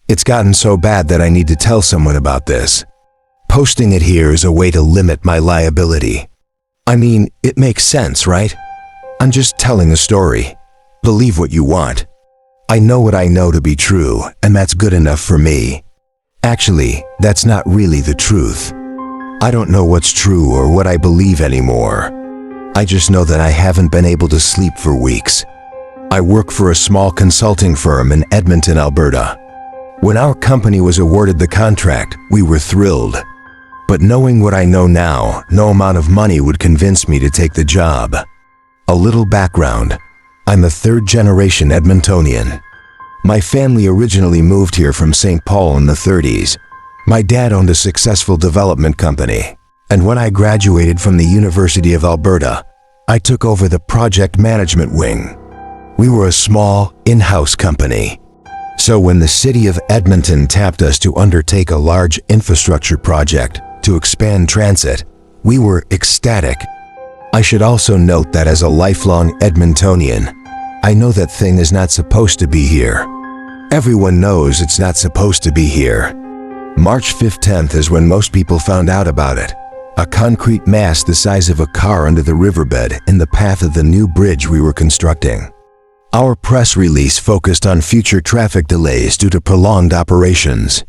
It's gotten so bad that I need to tell someone about this. Posting it here is a way to limit my liability. I mean, it makes sense, right? I'm just telling a story. Believe what you want. I know what I know to be true, and that's good enough for me. Actually, that's not really the truth. I don't know what's true or what I believe anymore. I just know that I haven't been able to sleep for weeks. I work for a small consulting firm in Edmonton, Alberta. When our company was awarded the contract, we were thrilled. But knowing what I know now, no amount of money would convince me to take the job. A little background. I'm a third-generation Edmontonian. My family originally moved here from St. Paul in the 30s. My dad owned a successful development company, and when I graduated from the University of Alberta, I took over the project management wing. We were a small, in-house company. So when the city of Edmonton tapped us to undertake a large infrastructure project to expand transit, we were ecstatic. I should also note that as a lifelong Edmontonian, I know that thing is not supposed to be here. Everyone knows it's not supposed to be here. March 15th is when most people found out about it. A concrete mass the size of a car under the riverbed in the path of the new bridge we were constructing. Our press release focused on future traffic delays due to prolonged operations.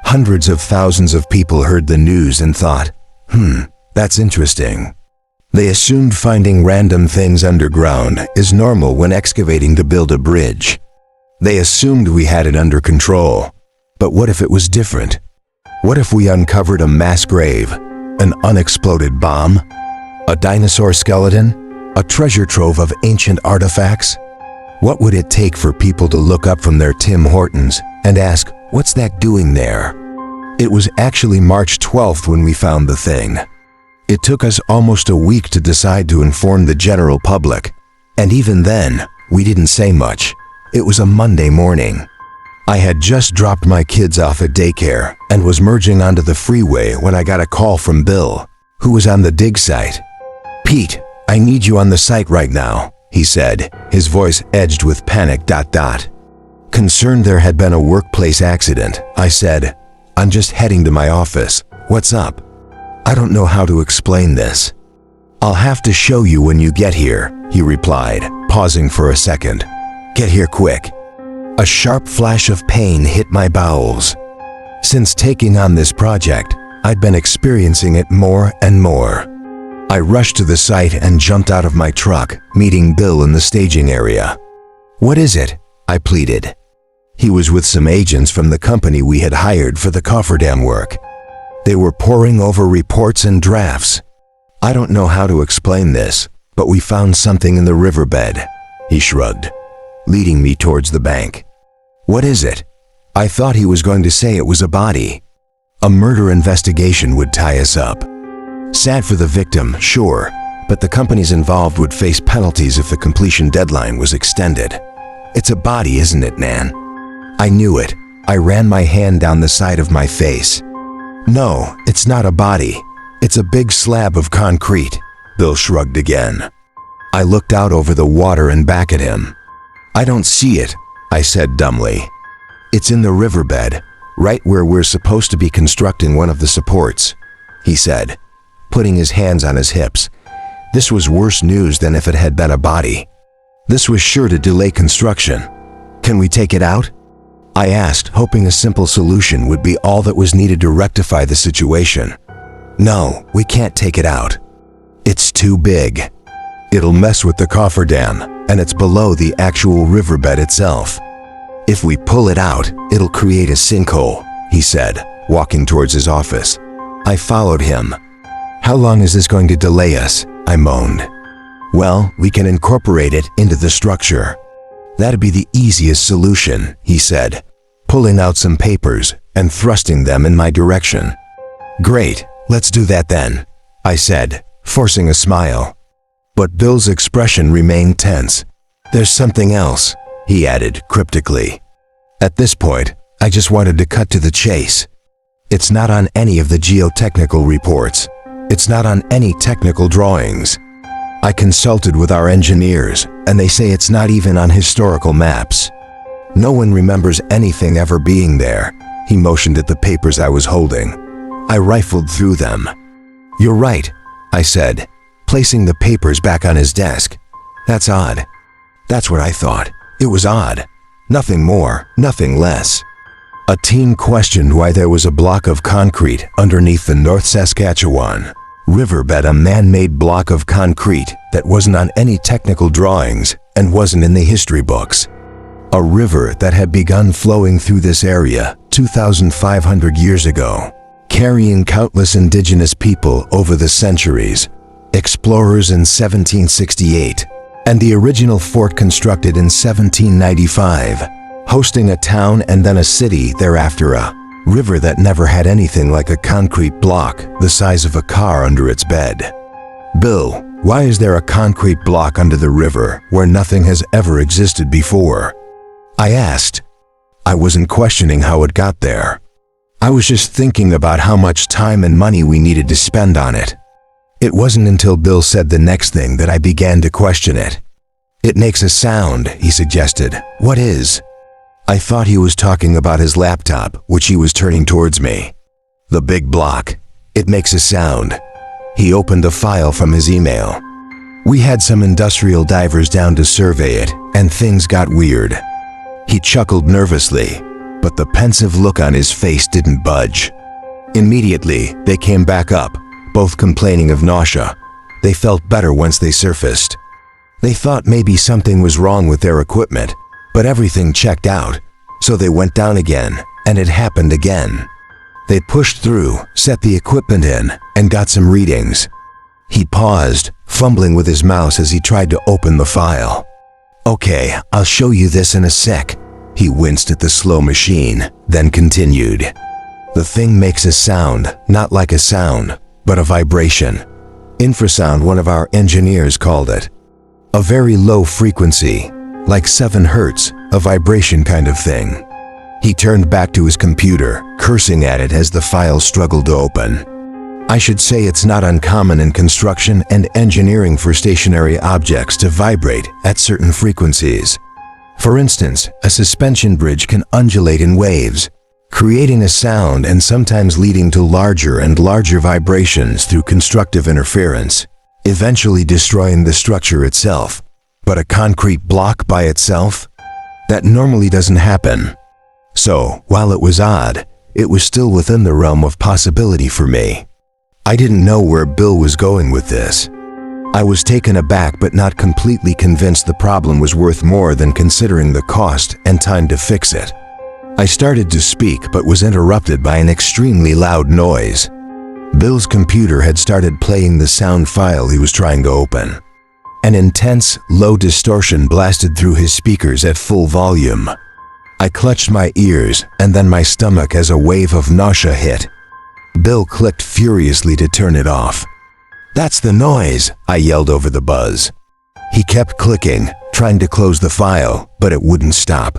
Hundreds of thousands of people heard the news and thought, that's interesting. They assumed finding random things underground is normal when excavating to build a bridge. They assumed we had it under control. But what if it was different? What if we uncovered a mass grave, an unexploded bomb, a dinosaur skeleton, a treasure trove of ancient artifacts? What would it take for people to look up from their Tim Hortons and ask, what's that doing there? It was actually March 12th when we found the thing. It took us almost a week to decide to inform the general public, and even then, we didn't say much. It was a Monday morning. I had just dropped my kids off at daycare and was merging onto the freeway when I got a call from Bill, who was on the dig site. "Pete, I need you on the site right now," he said, his voice edged with panic. Concerned there had been a workplace accident, I said, "I'm just heading to my office. What's up?" "I don't know how to explain this." "I'll have to show you when you get here," he replied, pausing for a second. "Get here quick." A sharp flash of pain hit my bowels. Since taking on this project, I'd been experiencing it more and more. I rushed to the site and jumped out of my truck, meeting Bill in the staging area. "What is it?" I pleaded. He was with some agents from the company we had hired for the cofferdam work. They were poring over reports and drafts. "I don't know how to explain this, but we found something in the riverbed," he shrugged, leading me towards the bank. "What is it?" I thought he was going to say it was a body. A murder investigation would tie us up. Sad for the victim, sure, but the companies involved would face penalties if the completion deadline was extended. "It's a body, isn't it, Nan?" I knew it. I ran my hand down the side of my face. "No, it's not a body. It's a big slab of concrete," Bill shrugged again. I looked out over the water and back at him. "I don't see it," I said dumbly. "It's in the riverbed, right where we're supposed to be constructing one of the supports," he said, putting his hands on his hips. This was worse news than if it had been a body. This was sure to delay construction. "Can we take it out?" I asked, hoping a simple solution would be all that was needed to rectify the situation. "No, we can't take it out. It's too big. It'll mess with the cofferdam, and it's below the actual riverbed itself. If we pull it out, it'll create a sinkhole," he said, walking towards his office. I followed him. "How long is this going to delay us?" I moaned. "Well, we can incorporate it into the structure. That'd be the easiest solution," he said, pulling out some papers and thrusting them in my direction. "Great, let's do that then," I said, forcing a smile. But Bill's expression remained tense. "There's something else," he added cryptically. At this point, I just wanted to cut to the chase. "It's not on any of the geotechnical reports. It's not on any technical drawings. I consulted with our engineers, and they say it's not even on historical maps." No one remembers anything ever being there. He motioned at the papers I was holding. I rifled through them. You're right, I said, placing the papers back on his desk. That's odd. That's what I thought. It was odd. Nothing more, nothing less. A team questioned why there was a block of concrete underneath the North Saskatchewan riverbed, a man-made block of concrete that wasn't on any technical drawings and wasn't in the history books. A river that had begun flowing through this area 2,500 years ago, carrying countless indigenous people over the centuries, explorers in 1768, and the original fort constructed in 1795, hosting a town and then a city thereafter, a river that never had anything like a concrete block the size of a car under its bed. Bill, why is there a concrete block under the river where nothing has ever existed before? I asked. I wasn't questioning how it got there. I was just thinking about how much time and money we needed to spend on it. It wasn't until Bill said the next thing that I began to question it. It makes a sound, he suggested. What is? I thought he was talking about his laptop, which he was turning towards me. The big block. It makes a sound. He opened a file from his email. We had some industrial divers down to survey it, and things got weird. He chuckled nervously, but the pensive look on his face didn't budge. Immediately, they came back up, both complaining of nausea. They felt better once they surfaced. They thought maybe something was wrong with their equipment, but everything checked out, so they went down again, and it happened again. They pushed through, set the equipment in, and got some readings. He paused, fumbling with his mouse as he tried to open the file. Okay, I'll show you this in a sec. He winced at the slow machine, then continued. The thing makes a sound, not like a sound, but a vibration. Infrasound, one of our engineers called it. A very low frequency, like 7 hertz, a vibration kind of thing. He turned back to his computer, cursing at it as the file struggled to open. I should say it's not uncommon in construction and engineering for stationary objects to vibrate at certain frequencies. For instance, a suspension bridge can undulate in waves, creating a sound and sometimes leading to larger and larger vibrations through constructive interference, eventually destroying the structure itself. But a concrete block by itself? That normally doesn't happen. So, while it was odd, it was still within the realm of possibility for me. I didn't know where Bill was going with this. I was taken aback but not completely convinced the problem was worth more than considering the cost and time to fix it. I started to speak but was interrupted by an extremely loud noise. Bill's computer had started playing the sound file he was trying to open. An intense, low distortion blasted through his speakers at full volume. I clutched my ears and then my stomach as a wave of nausea hit. Bill clicked furiously to turn it off. That's the noise, I yelled over the buzz. He kept clicking, trying to close the file, but it wouldn't stop.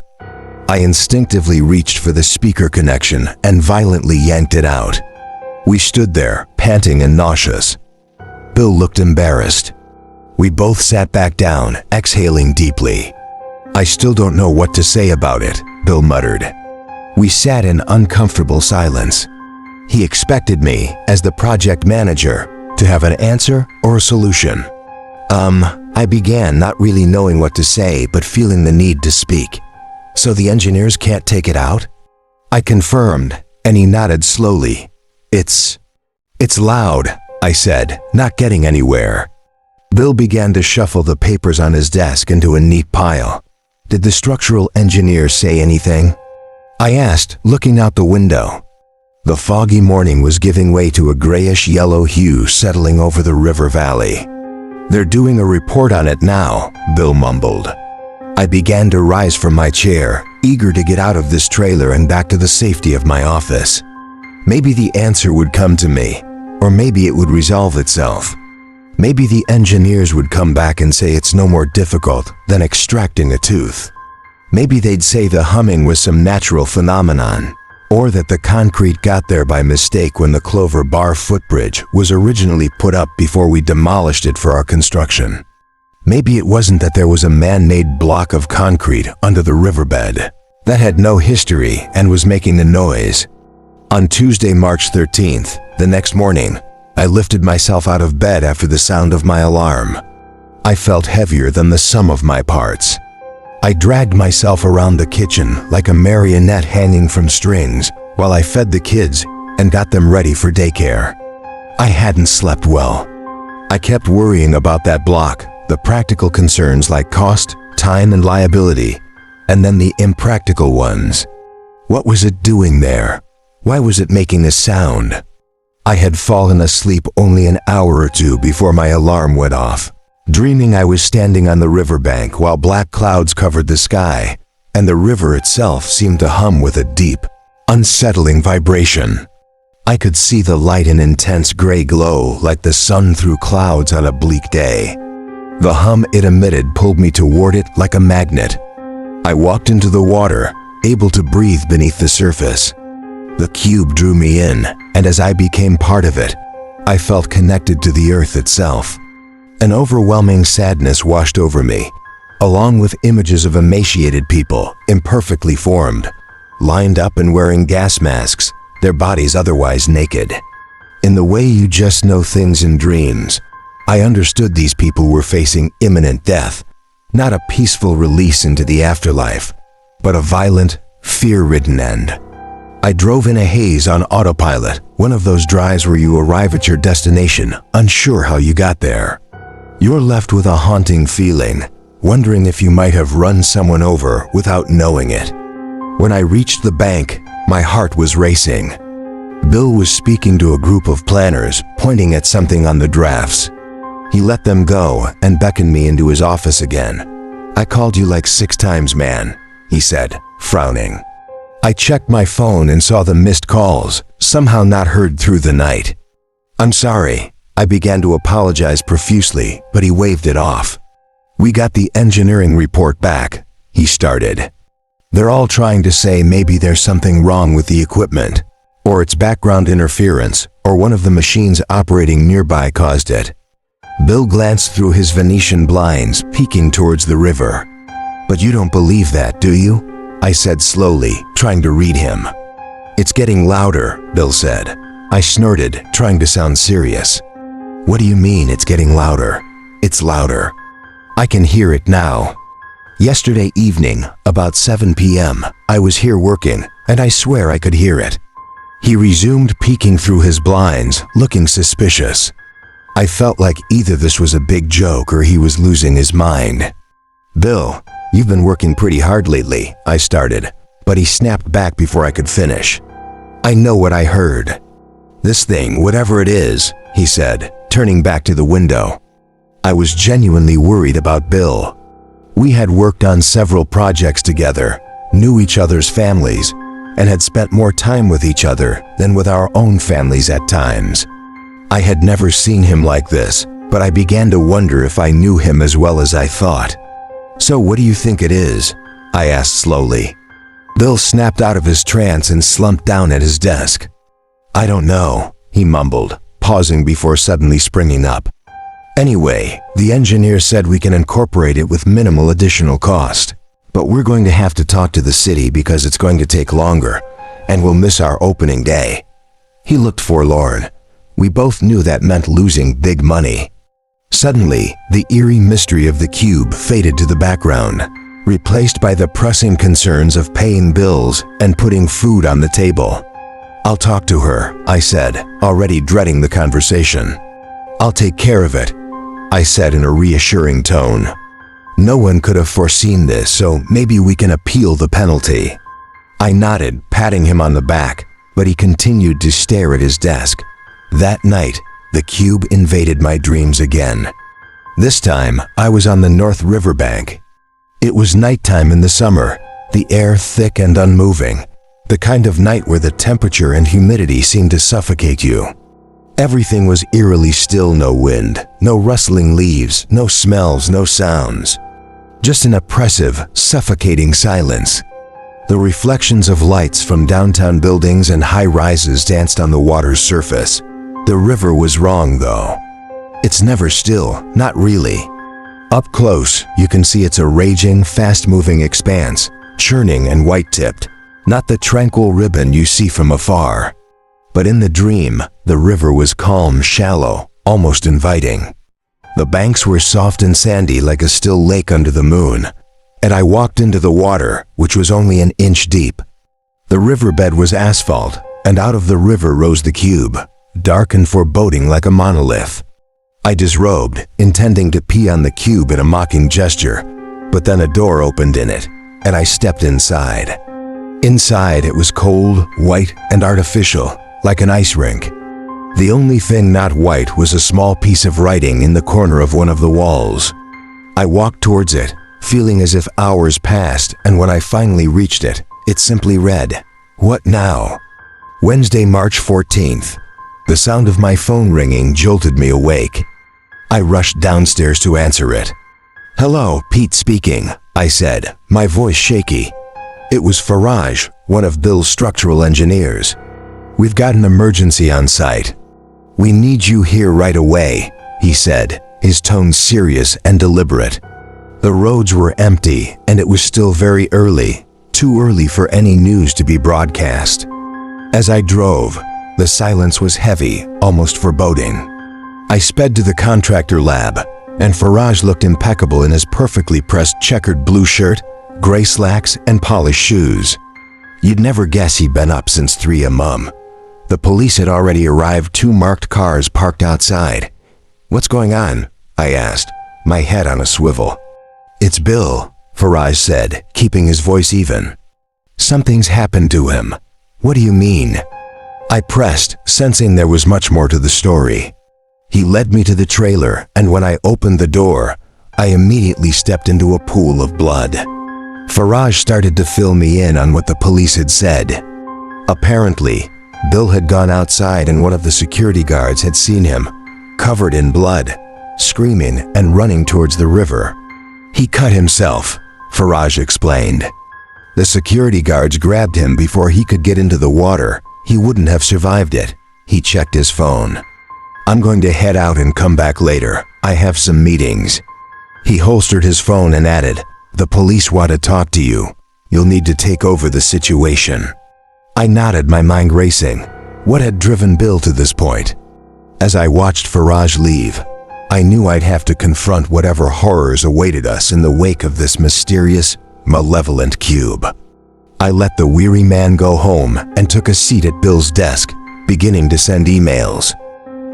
I instinctively reached for the speaker connection and violently yanked it out. We stood there, panting and nauseous. Bill looked embarrassed. We both sat back down, exhaling deeply. I still don't know what to say about it, Bill muttered. We sat in uncomfortable silence. He expected me, as the project manager, to have an answer or a solution. I began, not really knowing what to say but feeling the need to speak. So the engineers can't take it out? I confirmed, and he nodded slowly. It's loud, I said, not getting anywhere. Bill began to shuffle the papers on his desk into a neat pile. Did the structural engineer say anything? I asked, looking out the window. The foggy morning was giving way to a grayish-yellow hue settling over the river valley. They're doing a report on it now, Bill mumbled. I began to rise from my chair, eager to get out of this trailer and back to the safety of my office. Maybe the answer would come to me, or maybe it would resolve itself. Maybe the engineers would come back and say it's no more difficult than extracting a tooth. Maybe they'd say the humming was some natural phenomenon, or that the concrete got there by mistake when the Clover Bar footbridge was originally put up before we demolished it for our construction. Maybe it wasn't that there was a man-made block of concrete under the riverbed. that had no history and was making the noise. On Tuesday, March 13th, the next morning, I lifted myself out of bed after the sound of my alarm. I felt heavier than the sum of my parts. I dragged myself around the kitchen like a marionette hanging from strings while I fed the kids and got them ready for daycare. I hadn't slept well. I kept worrying about that block, the practical concerns like cost, time, and liability, and then the impractical ones. What was it doing there? Why was it making a sound? I had fallen asleep only an hour or two before my alarm went off, dreaming I was standing on the riverbank while black clouds covered the sky, and the river itself seemed to hum with a deep, unsettling vibration. I could see the light in intense gray glow like the sun through clouds on a bleak day. The hum it emitted pulled me toward it like a magnet. I walked into the water, able to breathe beneath the surface. The cube drew me in, and as I became part of it, I felt connected to the earth itself. An overwhelming sadness washed over me, along with images of emaciated people, imperfectly formed, lined up and wearing gas masks, their bodies otherwise naked. In the way you just know things in dreams, I understood these people were facing imminent death, not a peaceful release into the afterlife, but a violent, fear-ridden end. I drove in a haze on autopilot, one of those drives where you arrive at your destination, unsure how you got there. You're left with a haunting feeling, wondering if you might have run someone over without knowing it. When I reached the bank, my heart was racing. Bill was speaking to a group of planners, pointing at something on the drafts. He let them go and beckoned me into his office again. "I called you like 6 times, man," he said, frowning. I checked my phone and saw the missed calls, somehow not heard through the night. "I'm sorry." I began to apologize profusely, but he waved it off. "We got the engineering report back," he started. "They're all trying to say maybe there's something wrong with the equipment, or it's background interference, or one of the machines operating nearby caused it." Bill glanced through his Venetian blinds, peeking towards the river. "But you don't believe that, do you?" I said slowly, trying to read him. "It's getting louder," Bill said. I snorted, trying to sound serious. "What do you mean it's getting louder?" "It's louder. I can hear it now. Yesterday evening, about 7 p.m., I was here working, and I swear I could hear it." He resumed peeking through his blinds, looking suspicious. I felt like either this was a big joke or he was losing his mind. "Bill, you've been working pretty hard lately," I started, but he snapped back before I could finish. "I know what I heard. This thing, whatever it is," he said, turning back to the window. I was genuinely worried about Bill. We had worked on several projects together, knew each other's families, and had spent more time with each other than with our own families at times. I had never seen him like this, but I began to wonder if I knew him as well as I thought. "So what do you think it is?" I asked slowly. Bill snapped out of his trance and slumped down at his desk. "I don't know," he mumbled, pausing before suddenly springing up. "Anyway, the engineer said we can incorporate it with minimal additional cost, but we're going to have to talk to the city because it's going to take longer, and we'll miss our opening day." He looked forlorn. We both knew that meant losing big money. Suddenly, the eerie mystery of the cube faded to the background, replaced by the pressing concerns of paying bills and putting food on the table. "I'll talk to her," I said, already dreading the conversation. "I'll take care of it," I said in a reassuring tone. No one could have foreseen this, so maybe we can appeal the penalty. I nodded, patting him on the back, but he continued to stare at his desk. That night, the cube invaded my dreams again. This time, I was on the North Riverbank. It was nighttime in the summer, the air thick and unmoving, the kind of night where the temperature and humidity seemed to suffocate you. Everything was eerily still, no wind, no rustling leaves, no smells, no sounds. Just an oppressive, suffocating silence. The reflections of lights from downtown buildings and high-rises danced on the water's surface. The river was wrong, though. It's never still, not really. Up close, you can see it's a raging, fast-moving expanse, churning and white-tipped, not the tranquil ribbon you see from afar. But in the dream, the river was calm, shallow, almost inviting. The banks were soft and sandy like a still lake under the moon, and I walked into the water, which was only an inch deep. The riverbed was asphalt, and out of the river rose the cube, dark and foreboding like a monolith. I disrobed, intending to pee on the cube in a mocking gesture, but then a door opened in it, and I stepped inside. Inside, it was cold, white, and artificial, like an ice rink. The only thing not white was a small piece of writing in the corner of one of the walls. I walked towards it, feeling as if hours passed, and when I finally reached it, it simply read, "What now?" Wednesday, March 14th. The sound of my phone ringing jolted me awake. I rushed downstairs to answer it. "Hello, Pete speaking," I said, my voice shaky. It was Faraj, one of Bill's structural engineers. "We've got an emergency on site. We need you here right away," he said, his tone serious and deliberate. The roads were empty, and it was still very early, too early for any news to be broadcast. As I drove, the silence was heavy, almost foreboding. I sped to the contractor lab, and Faraj looked impeccable in his perfectly pressed checkered blue shirt, gray slacks, and polished shoes. You'd never guess he'd been up since 3 a.m. The police had already arrived, 2 marked cars parked outside. "What's going on?" I asked, my head on a swivel. "It's Bill," Faraj said, keeping his voice even. "Something's happened to him." "What do you mean?" I pressed, sensing there was much more to the story. He led me to the trailer, and when I opened the door, I immediately stepped into a pool of blood. Faraj started to fill me in on what the police had said. Apparently, Bill had gone outside and one of the security guards had seen him, covered in blood, screaming and running towards the river. "He cut himself," Faraj explained. "The security guards grabbed him before he could get into the water. He wouldn't have survived it." He checked his phone. "I'm going to head out and come back later. I have some meetings." He holstered his phone and added, "The police want to talk to you. You'll need to take over the situation." I nodded, my mind racing. What had driven Bill to this point? As I watched Faraj leave, I knew I'd have to confront whatever horrors awaited us in the wake of this mysterious, malevolent cube. I let the weary man go home and took a seat at Bill's desk, beginning to send emails.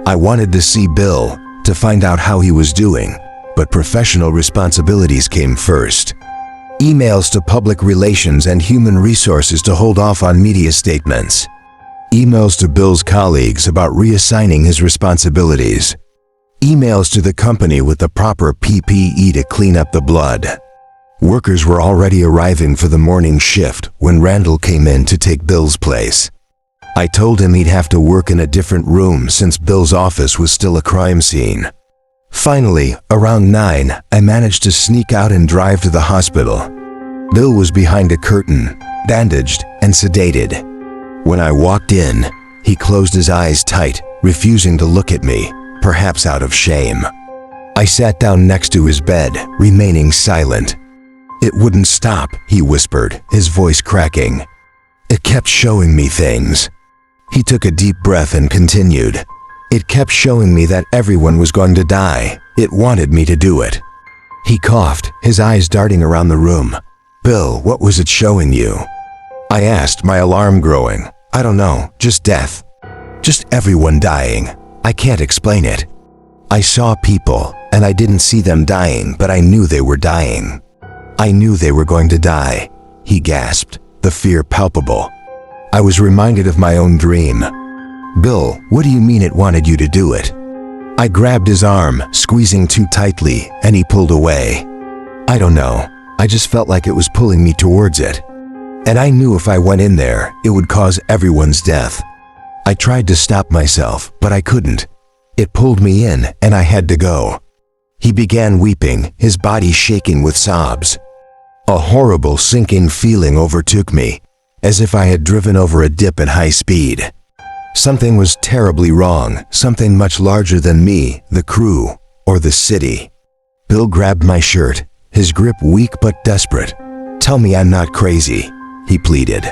I wanted to see Bill, to find out how he was doing, but professional responsibilities came first. Emails to public relations and human resources to hold off on media statements. Emails to Bill's colleagues about reassigning his responsibilities. Emails to the company with the proper PPE to clean up the blood. Workers were already arriving for the morning shift when Randall came in to take Bill's place. I told him he'd have to work in a different room since Bill's office was still a crime scene. Finally, around 9, I managed to sneak out and drive to the hospital. Bill was behind a curtain, bandaged and sedated. When I walked in, he closed his eyes tight, refusing to look at me, perhaps out of shame. I sat down next to his bed, remaining silent. "It wouldn't stop," he whispered, his voice cracking. "It kept showing me things." He took a deep breath and continued. "It kept showing me that everyone was going to die. It wanted me to do it." He coughed, his eyes darting around the room. "Bill, what was it showing you?" I asked, my alarm growing. "I don't know, just death. Just everyone dying. I can't explain it. I saw people, and I didn't see them dying, but I knew they were dying. I knew they were going to die," he gasped, the fear palpable. I was reminded of my own dream. "Bill, what do you mean it wanted you to do it?" I grabbed his arm, squeezing too tightly, and he pulled away. "I don't know. I just felt like it was pulling me towards it. And I knew if I went in there, it would cause everyone's death. I tried to stop myself, but I couldn't. It pulled me in, and I had to go." He began weeping, his body shaking with sobs. A horrible sinking feeling overtook me, as if I had driven over a dip at high speed. Something was terribly wrong, something much larger than me, the crew, or the city. Bill grabbed my shirt, his grip weak but desperate. Tell me I'm not crazy, he pleaded.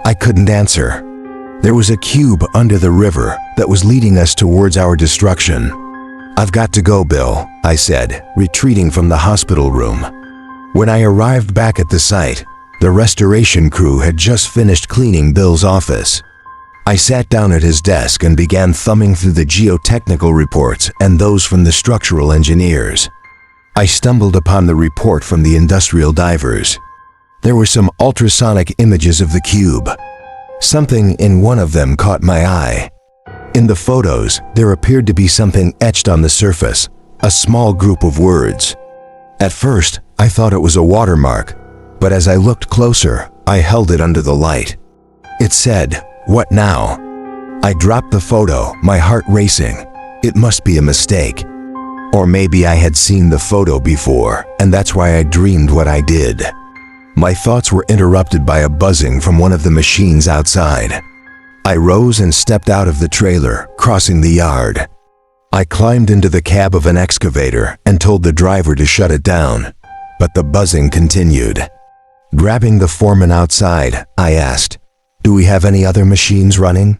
I couldn't answer. There was a cube under the river that was leading us towards our destruction. I've got to go, Bill, I said, retreating from the hospital room. When I arrived back at the site, the restoration crew had just finished cleaning Bill's office. I sat down at his desk and began thumbing through the geotechnical reports and those from the structural engineers. I stumbled upon the report from the industrial divers. There were some ultrasonic images of the cube. Something in one of them caught my eye. In the photos, there appeared to be something etched on the surface, a small group of words. At first, I thought it was a watermark, but as I looked closer, I held it under the light. It said, "What now?" I dropped the photo, my heart racing. It must be a mistake. Or maybe I had seen the photo before, and that's why I dreamed what I did. My thoughts were interrupted by a buzzing from one of the machines outside. I rose and stepped out of the trailer, crossing the yard. I climbed into the cab of an excavator and told the driver to shut it down, but the buzzing continued. Grabbing the foreman outside, I asked, "Do we have any other machines running?"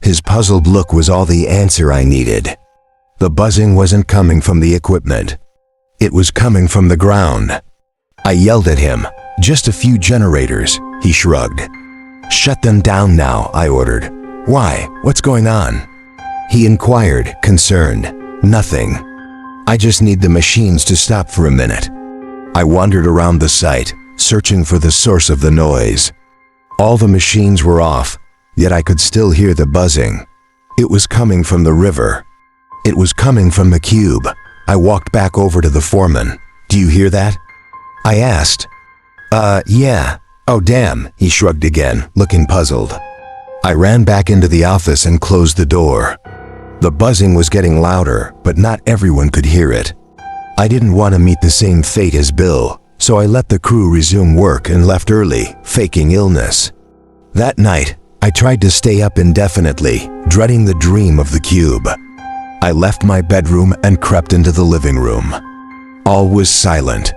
His puzzled look was all the answer I needed. The buzzing wasn't coming from the equipment. It was coming from the ground. I yelled at him, "Just a few generators," he shrugged. "Shut them down now," I ordered. "Why? What's going on?" He inquired, concerned. "Nothing. I just need the machines to stop for a minute." I wandered around the site, searching for the source of the noise. All the machines were off, yet I could still hear the buzzing. It was coming from the river. It was coming from the cube. I walked back over to the foreman. "Do you hear that?" I asked. Yeah. Oh, damn," he shrugged again, looking puzzled. I ran back into the office and closed the door. The buzzing was getting louder, but not everyone could hear it. I didn't want to meet the same fate as Bill, so I let the crew resume work and left early, faking illness. That night, I tried to stay up indefinitely, dreading the dream of the cube. I left my bedroom and crept into the living room. All was silent.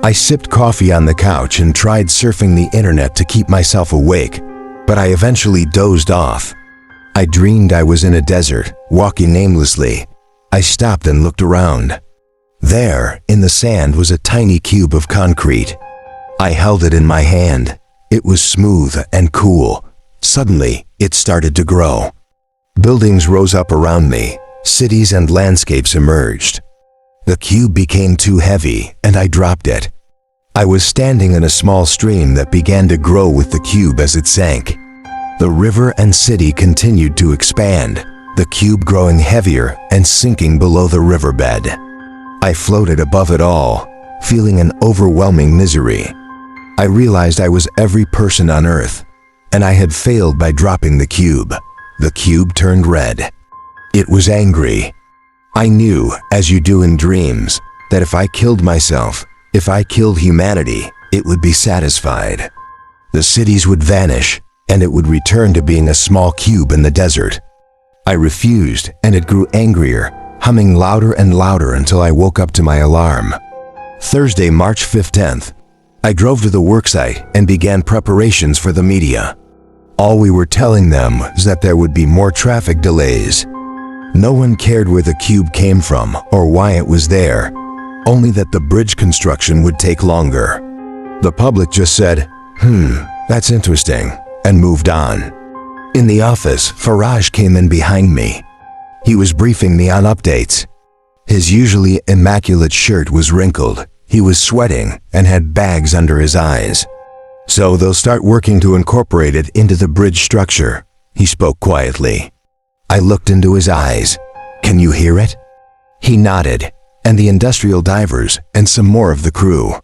I sipped coffee on the couch and tried surfing the internet to keep myself awake, but I eventually dozed off. I dreamed I was in a desert, walking aimlessly. I stopped and looked around. There, in the sand, was a tiny cube of concrete. I held it in my hand. It was smooth and cool. Suddenly, it started to grow. Buildings rose up around me. Cities and landscapes emerged. The cube became too heavy, and I dropped it. I was standing in a small stream that began to grow with the cube as it sank. The river and city continued to expand, the cube growing heavier and sinking below the riverbed. I floated above it all, feeling an overwhelming misery. I realized I was every person on Earth, and I had failed by dropping the cube. The cube turned red. It was angry. I knew, as you do in dreams, that if I killed myself, if I killed humanity, it would be satisfied. The cities would vanish, and it would return to being a small cube in the desert. I refused, and it grew angrier, humming louder and louder until I woke up to my alarm. Thursday, March 15th. I drove to the worksite and began preparations for the media. All we were telling them was that there would be more traffic delays. No one cared where the cube came from or why it was there, only that the bridge construction would take longer. The public just said, that's interesting, and moved on. In the office, Faraj came in behind me. He was briefing me on updates. His usually immaculate shirt was wrinkled. He was sweating and had bags under his eyes. "So they'll start working to incorporate it into the bridge structure," he spoke quietly. I looked into his eyes. "Can you hear it?" He nodded, and the industrial divers and some more of the crew.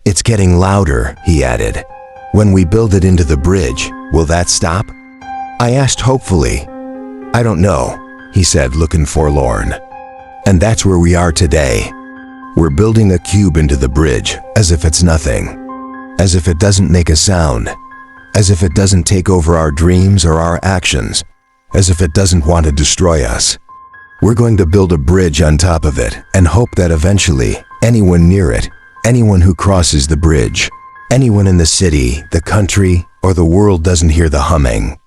"It's getting louder," he added. "When we build it into the bridge, will that stop?" I asked hopefully. "I don't know," he said, looking forlorn. And that's where we are today. We're building a cube into the bridge, as if it's nothing. As if it doesn't make a sound. As if it doesn't take over our dreams or our actions. As if it doesn't want to destroy us. We're going to build a bridge on top of it and hope that eventually, anyone near it, anyone who crosses the bridge, Anyone in the city, the country, or the world doesn't hear the humming,